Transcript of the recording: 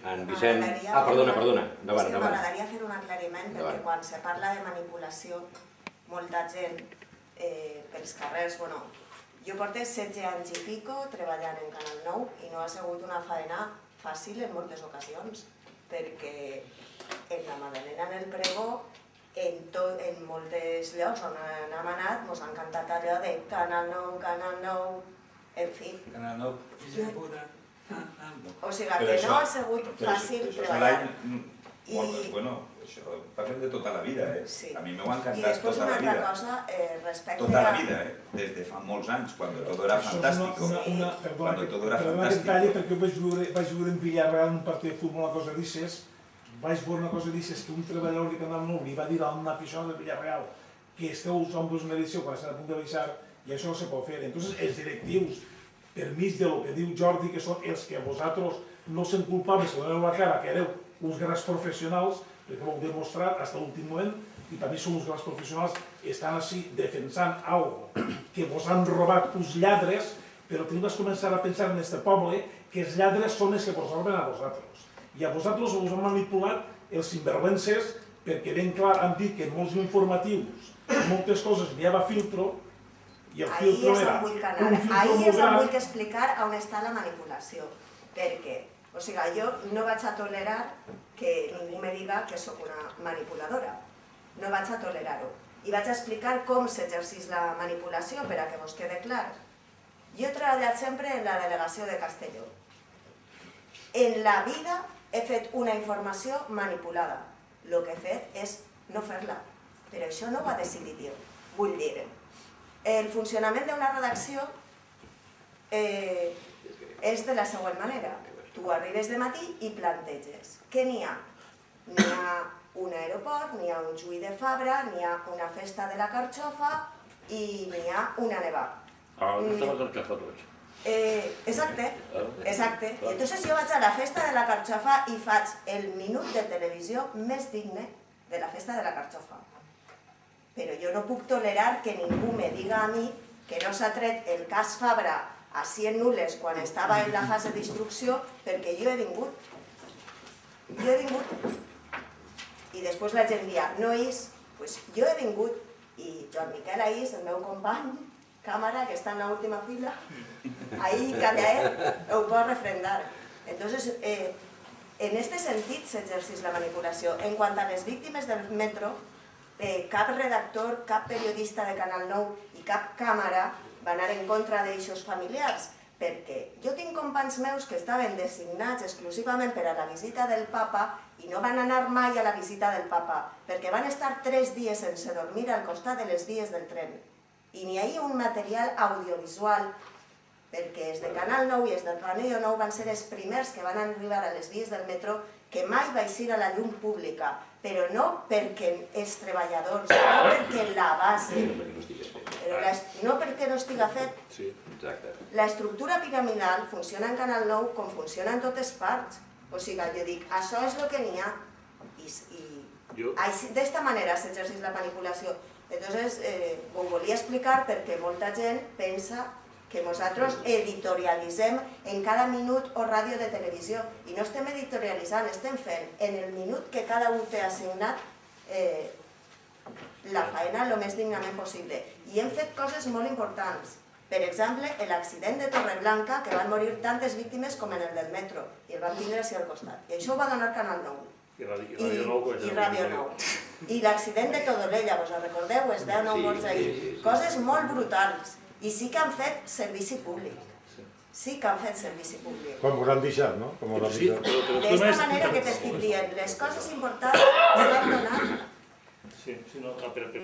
En Vicent... Perdona, endavant. M'agradaria fer un aclariment, perquè quan se parla de manipulació, molta gent pels carrers... Jo porto 16 anys i pico treballant en Canal 9 i no ha sigut una faena fàcil en moltes ocasions, perquè en la Madalena, en el pregó, en molts llocs on hem anat, ens han cantat allò de Canal 9, en fi. Canal 9, o sigui que no ha sigut fàcil treballar. Bueno, això parlem de tota la vida, a mi m'ho ha I encantat després tota una la altra vida. cosa respecte Tota la a... vida, des de fa molts anys, quan todo era fantástico. Perdona que em talli, perquè vaig viure en Villarreal en un partit de futbol, una cosa d'Isses, vaig veure una cosa d'Isses que un treballador de Canal 9 li va dir a un aficionat de Villarreal que esteu omples una edició quan estan a punt de baixar i això no se pot fer. Entonces, els directius, per mig de lo que diu Jordi, que són els que vosaltres no sent culpables, que doneu la cara, que éreu uns grans professionals, perquè ho heu demostrat fins a l'últim moment, i també són uns grans professionals, estan així defensant algo que vos han robat uns lladres, però tu vas començar a pensar en este poble que els lladres són els que vos roben a vosaltres. I a vosaltres us han manipulat els sinvergüences, perquè ben clar han dit que en molts informatius, moltes coses n'hi havia filtro, i el filtro era un filtro molt gran. Ahí és on vull explicar on està la manipulació, perquè o sigui, jo no vaig a tolerar que ningú me diga que sóc una manipuladora. No vaig a tolerar-ho. I vaig a explicar com s'exerceix la manipulació per a que vos quede clar. Jo he treballat sempre en la delegació de Castelló. En la vida he fet una informació manipulada. El que he fet és no fer-la. Però això no ho ha decidit jo. Vull dir, el funcionament d'una redacció és de la següent manera. Tu arribes de matí i planteges. Què n'hi ha? N'hi ha un aeroport, n'hi ha un juí de Fabra, n'hi ha una festa de la carxofa i n'hi ha una nevada. Aquesta la carxofa tots. Exacte. I entonces jo vaig a la festa de la carxofa i faig el minut de televisió més digne de la festa de la carxofa. Però jo no puc tolerar que ningú me diga a mi que no s'ha tret el cas Fabra a 100 nules quan estava en la fase d'instrucció, perquè jo he vingut. I després la gent dia, no és, doncs jo he vingut. I Joan Miquel Aís, el meu company, càmera, que està en l'última fila, ahí callaet, ho pot refrendar. Entonces, en este sentit s'exerceix la manipulació. En quant a les víctimes del metro, cap redactor, cap periodista de Canal 9 i cap càmera va anar en contra d'eixos familiars, perquè jo tinc companys meus que estaven designats exclusivament per a la visita del papa i no van anar mai a la visita del papa, perquè van estar 3 dies sense dormir al costat de les vies del tren. I n'hi havia un material audiovisual, perquè els de Canal 9 i els del Radio 9 van ser els primers que van arribar a les vies del metro que mai va eixir a la llum pública, però no perquè els treballadors, no perquè la base, no perquè no estiga fet. L'estructura piramidal funciona en Canal 9 com funciona en totes parts. O sigui, jo dic, això és el que n'hi ha. I d'esta manera s'exerceix la manipulació. Entonces, ho volia explicar perquè molta gent pensa que nosaltres editorialitzem en cada minut o ràdio de televisió. I no estem editorialitzant, estem fent en el minut que cada un té assignat la feina el més dignament possible. I hem fet coses molt importants. Per exemple, l'accident de Torreblanca, que van morir tantes víctimes com en el del metro, i el van tindre així al costat. I això ho va donar Canal 9. I Radio 9. I l'accident de Todolella, vos recordeu? Els 10-9 morts ahir. Coses molt brutals. I sí que han fet servici públic. Sí que han fet servici públic. Com us han deixat, no? D'esta manera que t'estic dient, les coses importants s'han donat. Sí, no, però